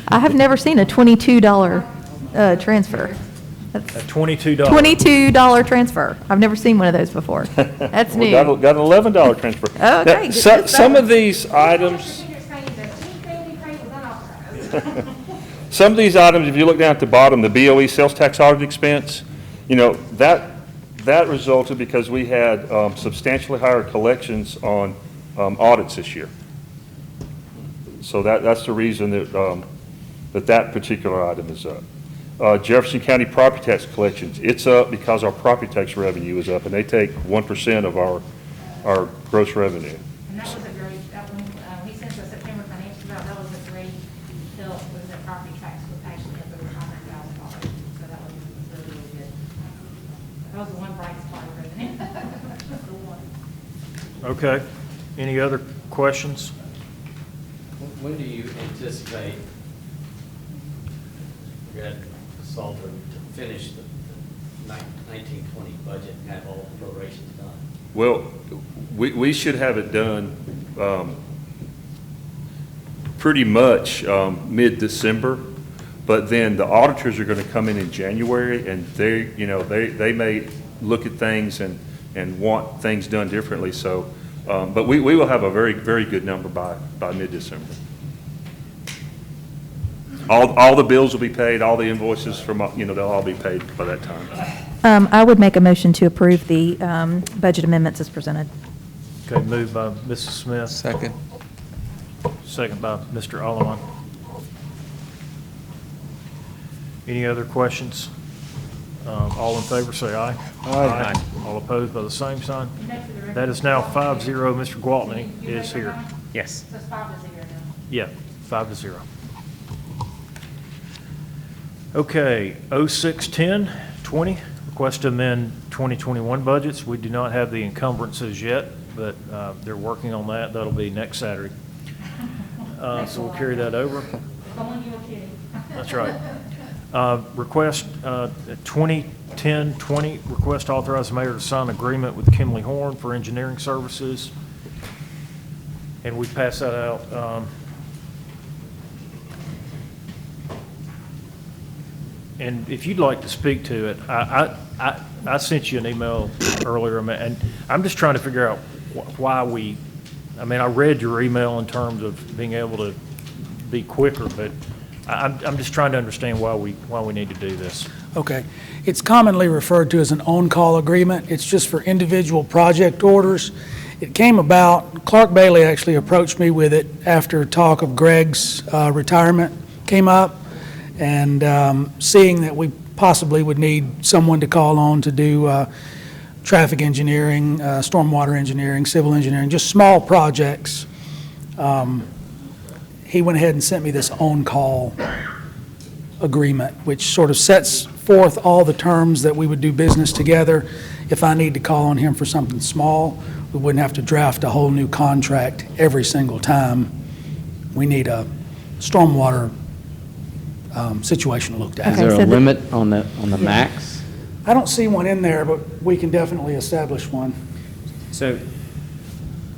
I have never seen a $22 transfer. That's At $22. $22 transfer. I've never seen one of those before. That's We new. got an $11 transfer. Oh, okay. Now, some of these items, some of these items, if you look down at the bottom, the BOE sales tax audit expense, you know, that resulted because we had substantially higher collections on audits this year. So that's the reason that that particular item is up. Jefferson County property tax collections, it's up because our property tax revenue is up, and they take 1% of our gross revenue. And that was a great, that one, he sent us September financial, that was a great help, was that property tax was actually up over $500,000. So that was really, really good. That was the one bright spot of revenue. The one. Okay. Any other questions? When do you anticipate Red Salter to finish the 1920 budget and have all the prorations done? Well, we should have it done pretty much mid-December, but then the auditors are going to come in January, and they may look at things and want things done differently. So, but we will have a very, very good number by mid-December. All the bills will be paid, all the invoices from, they'll all be paid by that time. I would make a motion to approve the budget amendments as presented. Okay, moved by Mrs. Smith, Second. second by Mr. Alleman. Any other questions? All in favor, say aye. Aye. All opposed by the same sign. That is now 5-0. Mr. Gwaltney is here. Yes. So it's 5-0 now. Yeah, 5-0. Okay, 06-10-20, request to amend 2021 budgets. We do not have the encumbrances yet, but they're working on that. That'll be next Saturday. So we'll carry that over. Only you were kidding. That's right. Request 2010-20, request authorize the mayor to sign agreement with Kimley Horn for engineering services. And we pass that out. And if you'd like to speak to it, I sent you an email earlier, and I'm just trying to figure out why I read your email in terms of being able to be quicker, but I'm just trying to understand why we need to do this. Okay. It's commonly referred to as an on-call agreement. It's just for individual project orders. It came about, Clark Bailey actually approached me with it after talk of Greg's retirement came up, and seeing that we possibly would need someone to call on to do traffic engineering, stormwater engineering, civil engineering, just small projects. He went ahead and sent me this on-call agreement, which sort of sets forth all the terms that we would do business together. If I need to call on him for something small, we wouldn't have to draft a whole new contract every single time we need a stormwater situation looked at. Is there a limit on the max? I don't see one in there, but we can definitely establish one. So,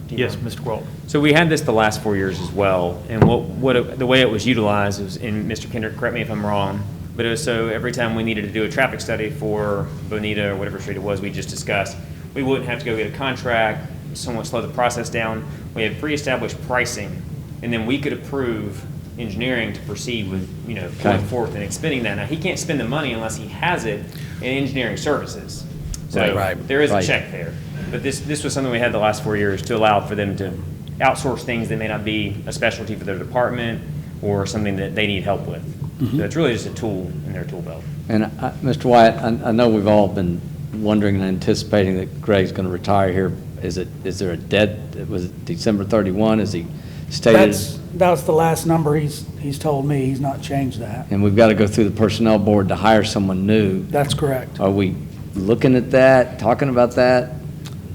Yes, Mr. Gwaltney. so we had this the last 4 years as well, and the way it was utilized was, and Mr. Kendrick, correct me if I'm wrong, but it was so every time we needed to do a traffic study for Bonita or whatever street it was we just discussed, we wouldn't have to go get a contract, somewhat slow the process down. We had pre-established pricing, and then we could approve engineering to proceed with, going forth and expending that. Now, he can't spend the money unless he has it in engineering services. So there is a check there. But this was something we had the last 4 years to allow for them to outsource things that may not be a specialty for their department or something that they need help with. So it's really just a tool in their tool belt. And Mr. Wyatt, I know we've all been wondering and anticipating that Greg's going to retire here. Is there a dead, was it December 31? Is he stated? That's the last number he's told me. He's not changed that. And we've got to go through the personnel board to hire someone new. That's correct. Are we looking at that, talking about that?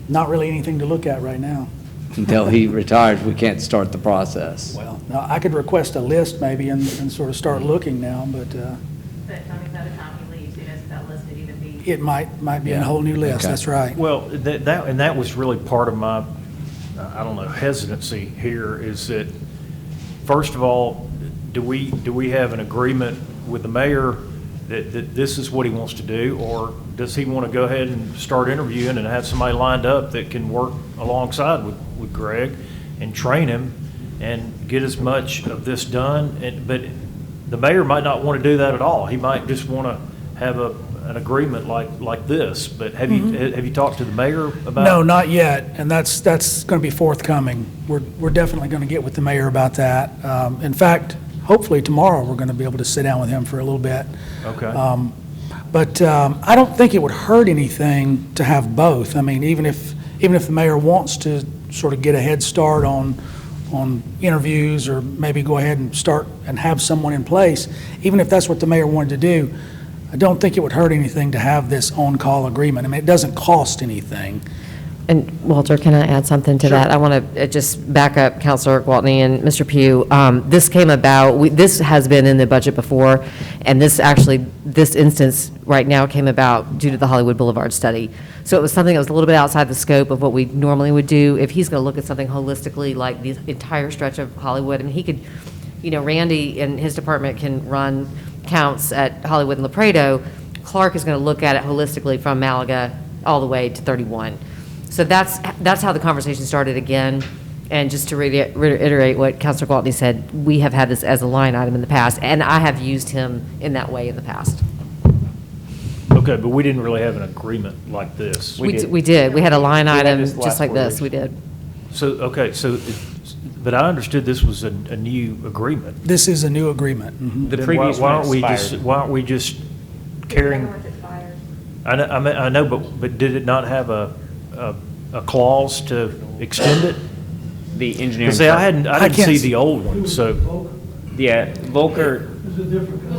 Not really anything to look at right now. Until he retires, we can't start the process. Well, now, I could request a list maybe and sort of start looking now, but But, by the time he leaves, who knows if that list would even be it might be a whole new list, Okay. that's right. Well, that was really part of my, I don't know, hesitancy here is that, first of all, do we have an agreement with the mayor that this is what he wants to do? Or does he want to go ahead and start interviewing and have somebody lined up that can work alongside with Greg and train him and get as much of this done? But the mayor might not want to do that at all. He might just want to have an agreement like this. But have you talked to the mayor about? No, not yet, and that's going to be forthcoming. We're definitely going to get with the mayor about that. In fact, hopefully tomorrow, we're going to be able to sit down with him for a little bit. Okay. But I don't think it would hurt anything to have both. I mean, even if the mayor wants to sort of get a head start on interviews, or maybe go ahead and start and have someone in place, even if that's what the mayor wanted to do, I don't think it would hurt anything to have this on-call agreement. I mean, it doesn't cost anything. And Walter, can I add something to that? I want to just back up Councilor Gwaltney and Mr. Pugh. This came about, this has been in the budget before, and this instance right now came about due to the Hollywood Boulevard study. So it was something that was a little bit outside the scope of what we normally would do. If he's going to look at something holistically, like the entire stretch of Hollywood, I mean, he could, Randy and his department can run counts at Hollywood and La Prado. Clark is going to look at it holistically from Malaga all the way to 31. So that's how the conversation started again. And just to reiterate what Councilor Gwaltney said, we have had this as a line item in the past, and I have used him in that way in the past. Okay, but we didn't really have an agreement like this. We did. We had a line item this just last like this. word. We did. So, okay, but I understood this was a new agreement. This is a new agreement. Mhm. The Then previous why one aren't we expired. Why aren't we just carrying? I know, but did it not have a clause to extend it? The engineering. Because I didn't can't see s- the old one, so, Yeah, Volker.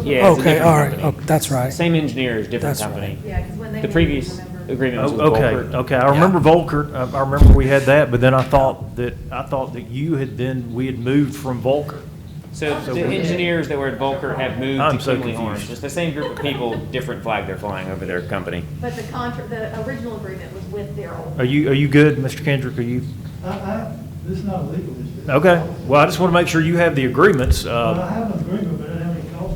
Yeah, it's a Okay, different all right, company. oh, that's right. Same engineers, different That's right. company. The previous agreement was with okay, Volker. okay. I remember Volker, I remember we had that, but then I thought that we had moved from Volker. So the engineers that were at Volker have moved I'm to so Kinley Horn. confused. It's the same group of people, different flag they're flying over their company. But the original agreement was with their old. Are you good, Mr. Kendrick? Are you? This is not illegal. Okay, well, I just want to make sure you have the agreements. I have an agreement, but I don't have any cost.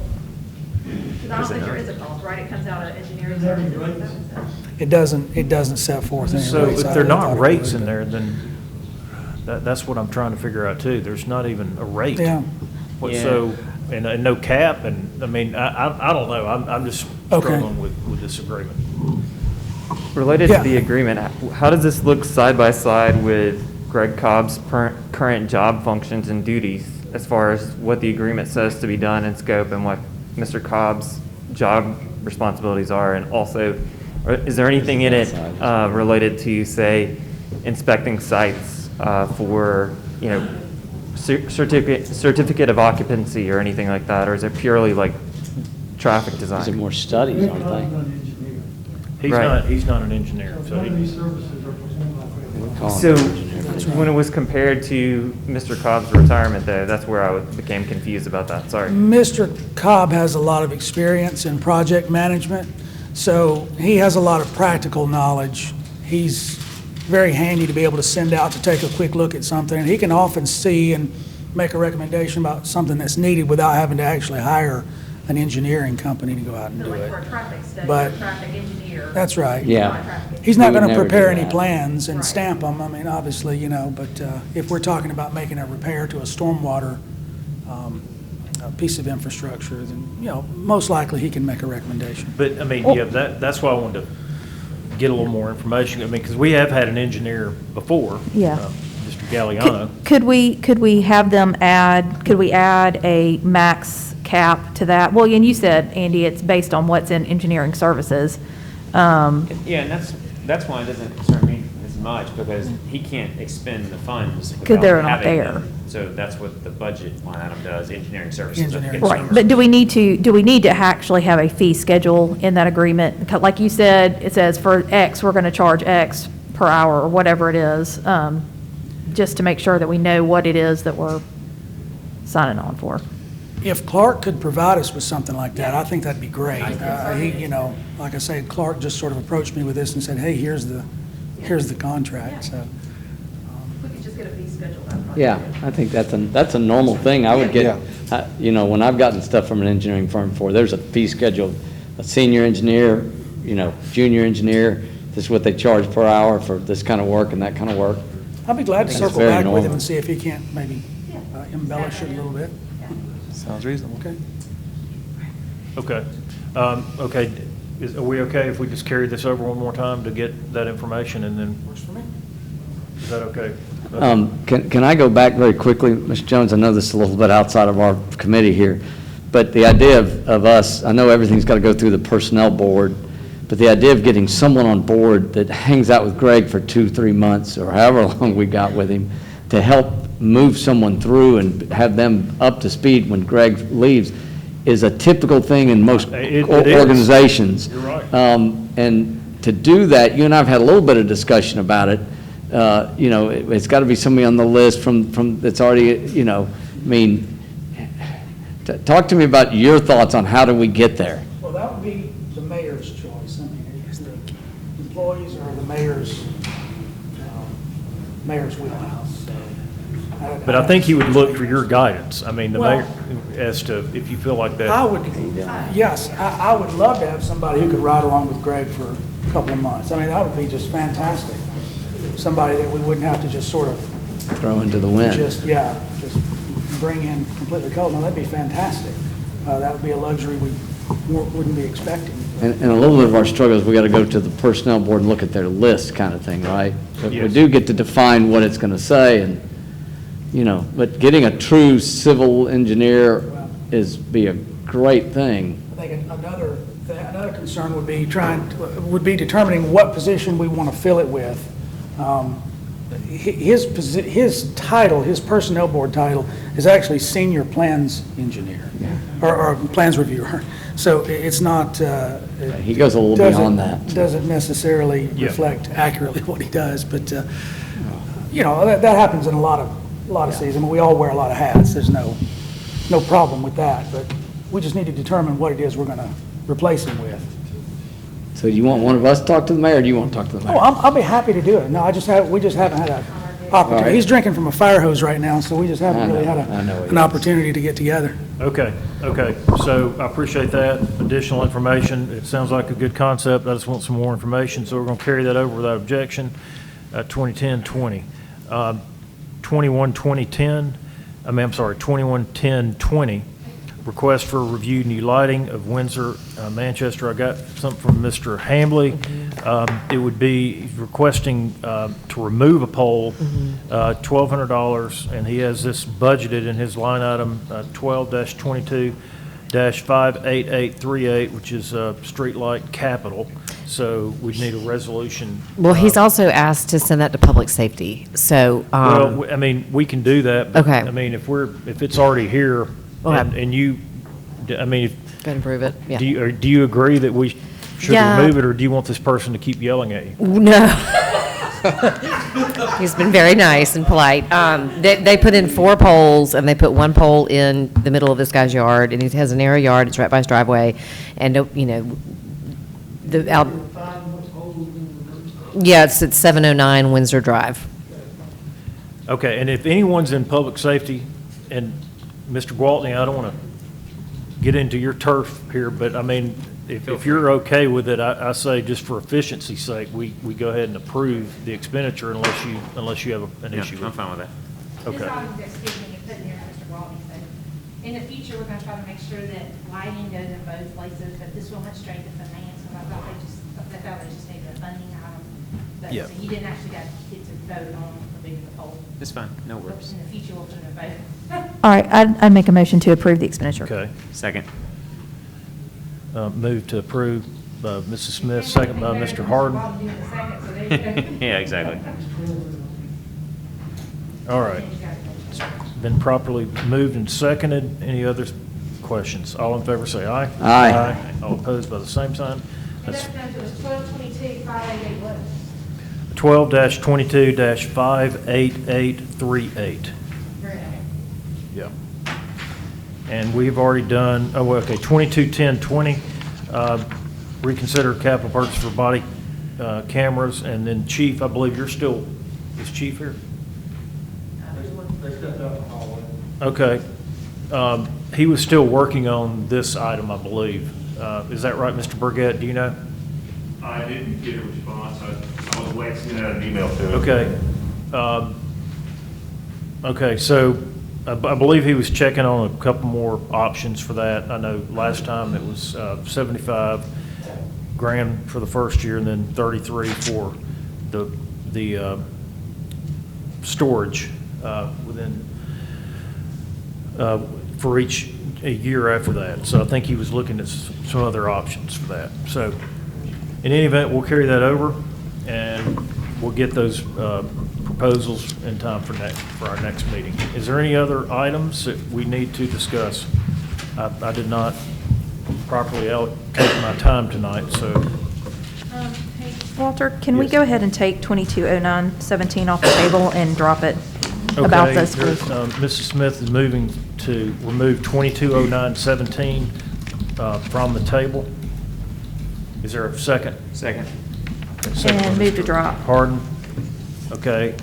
Because I don't think there is a cost, right? It comes out of engineering Doesn't have any services. rates. It doesn't set forth any So rates. if I they're thought not it rates would, in but- there, then that's what I'm trying to figure out too. There's not even a rate. Yeah. So, and no cap, and, I mean, I don't know. I'm just Okay. struggling with this agreement. Related Yeah. to the agreement, how does this look side by side with Greg Cobb's current job functions and duties as far as what the agreement says to be done in scope and what Mr. Cobb's job responsibilities are? And also, is there anything in it related to, say, inspecting sites for, certificate of occupancy or anything like that? Or is it purely like traffic These are design? more studies, Cobb's aren't not an engineer. He's not an engineer, so None of he, these services are performed by they? Greg. We call So, them engineers. when it was compared to Mr. Cobb's retirement, though, that's where I became confused about that, sorry. Mr. Cobb has a lot of experience in project management, so he has a lot of practical knowledge. He's very handy to be able to send out to take a quick look at something, and he can often see and make a recommendation about something that's needed without having to actually hire an engineering company to go out and So do like it. for a traffic study, or But- a traffic engineer. That's right. Yeah. not a traffic He's We not would going to never do prepare any that. plans and Right. stamp them, I mean, obviously, but if we're talking about making a repair to a stormwater a piece of infrastructure, then, most likely he can make a recommendation. but, I mean, yeah, that's why I wanted to get a little more information. I mean, because we have had an engineer before. Yeah. Mr. Galliano. Could we have them could we add a max cap to that? Well, and you said, Andy, it's based on what's in engineering services. Yeah, and that's why it doesn't concern me as much, because he can't expend the funds. Because they're without not having there. them. So that's what the budget line item does, engineering services. Engineering Right, but do we need to actually have a fee schedule in that agreement? Because like you said, it says for X, we're going to charge X per hour, or whatever it is, just to make sure that we know what it is that we're signing on for. If Clark could provide us with something like that, I think that'd be great. Like I say, Clark just sort of approached me with this and said, hey, here's the contract, so. We could just get a fee schedule. that probably. Yeah, I think that's a normal thing. I would get, when I've gotten stuff from an engineering firm before, there's a fee schedule, a senior engineer, junior engineer, this is what they charge per hour for this kind of work and that kind of work. I'd be glad to I think it's circle very back with him normal. and see if he can't maybe embellish it a little bit. Sounds reasonable. Okay. Okay. Okay, are we okay if we just carry this over one more time to get that information and then, Works for me. is that okay? Can I go back very quickly, Mr. Jones? I know this is a little bit outside of our committee here, but the idea of us, I know everything's got to go through the personnel board, but the idea of getting someone on board that hangs out with Greg for 2-3 months, or however long we got with him, to help move someone through and have them up to speed when Greg leaves, is a typical thing in most It is. organizations. You're right. And to do that, you and I have had a little bit of discussion about it. It's got to be somebody on the list from that's already, talk to me about your thoughts on how do we get there? Well, that would be the mayor's choice. I mean, it's the employees or the mayor's wheelhouse. But I think he would look for your guidance. I mean, the Well- mayor, as to, if you feel like that. I would, yes, I would love to have somebody who could ride along with Greg for a couple of months. I mean, that would be just fantastic. Somebody that we wouldn't have to just sort of, Throw into the wind. just bring in completely cold. No, that'd be fantastic. That would be a luxury we wouldn't be expecting. And a little bit of our struggle is we got to go to the personnel board and look at their list kind of thing, right? But we Yes. do get to define what it's going to say and, but getting a true civil engineer be a great thing. I think another concern would be determining what position we want to fill it with. His title, his personnel board title, is actually senior plans engineer, or plans reviewer. So it's not. He goes a little beyond that. Doesn't necessarily Yeah. reflect accurately what he does, but that happens in a lot of seasons. I mean, we all wear a lot of hats. There's no problem with that, but we just need to determine what it is we're going to replace him with. So do you want one of us to talk to the mayor, or do you want to talk to the mayor? Oh, I'll be happy to do it. No, we just haven't had an opportunity. right. He's drinking from a fire hose right now, so we just haven't really had I know he an is. opportunity to get together. Okay. So I appreciate that additional information. It sounds like a good concept. I just want some more information, so we're going to carry that over without objection. 2010-20. 2110-20. Request for review new lighting of Windsor, Manchester. I got something from Mr. Hambley. It would be requesting to remove a pole, $1,200, and he has this budgeted in his line item 12-22-58838, which is streetlight capital. So we'd need a resolution. Well, he's also asked to send that to public safety, so. Well, I mean, we can do that. but, Okay. I mean, if it's already here, Okay. and you, I mean, Go ahead and prove it, yeah. do you agree that we should Yeah. remove it, or do you want this person to keep yelling at you? No. He's been very nice and polite. They put in 4 poles, and they put 1 pole in the middle of this guy's yard, and he has a narrow yard, it's right by his driveway, and, yeah, it's at 709 Windsor Drive. Okay, and if anyone's in public safety, and Mr. Gwaltney, I don't want to get into your turf here, but I mean, if you're okay with it, I say just for efficiency's sake, we go ahead and approve the expenditure unless you have an issue with it. I'm fine with that. This Okay. item that's given you put in there, Mr. Walden, so in the future, we're gonna try to make sure that lighting goes in both places, but this one went straight to finance, and I thought they just needed a funding item. But Yeah. so you didn't actually get to vote on removing the pole. It's fine, no But worries. in the future, we'll put in a vote. All right, I'd make a motion to approve the expenditure. Okay. Second. Move to approve by Mrs. Smith, second by Mr. Harden. Yeah, exactly. All right. Been properly moved and seconded. Any other questions? All in favor say aye. Aye. All opposed by the same sign. And That's that's down to 12/22/588 what? 12-22-58838. Very nice. Yeah. And we've already done, oh, okay, 221020, reconsider capital purchase for body cameras. And then Chief, I believe you're still, is Chief here? They stepped out the hallway. Okay. He was still working on this item, I believe. Is that right, Mr. Burgett? Do you know? I didn't get a response. I was waiting to send out an email to him. Okay. Okay, so I believe he was checking on a couple more options for that. I know last time it was 75 grand for the first year and then 33 for the storage within, for each a year after that. So I think he was looking at some other options for that. So in any event, we'll carry that over and we'll get those proposals in time for our next meeting. Is there any other items that we need to discuss? I did not properly allocate my time tonight, so. Walter, can we Yes. go ahead and take 220917 off the table and drop it about Okay, the school? Mrs. Smith is moving to remove 220917 from the table. Is there a second? Second. Okay, second by And move to Mr. drop. Harden. Okay,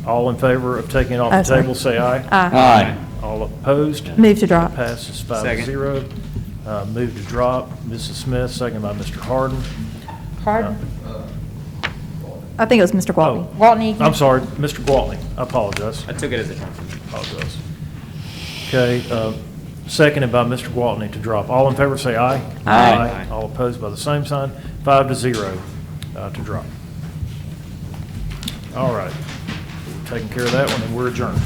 all in favor of taking it off Oh, the sorry. table, say aye. Aye. All opposed? Move to drop. Passes Second. 5-0. Move to drop, Mrs. Smith, second by Mr. Harden. Harden? I think it was Mr. Gwaltney. Gwaltney? I'm sorry, Mr. Gwaltney, I apologize. I took it as a compliment. Apologize. Okay, seconded by Mr. Gwaltney to drop. All in favor, say aye. Aye. All opposed by the same sign, 5-0 to drop. All right, taking care of that one, and we're adjourned.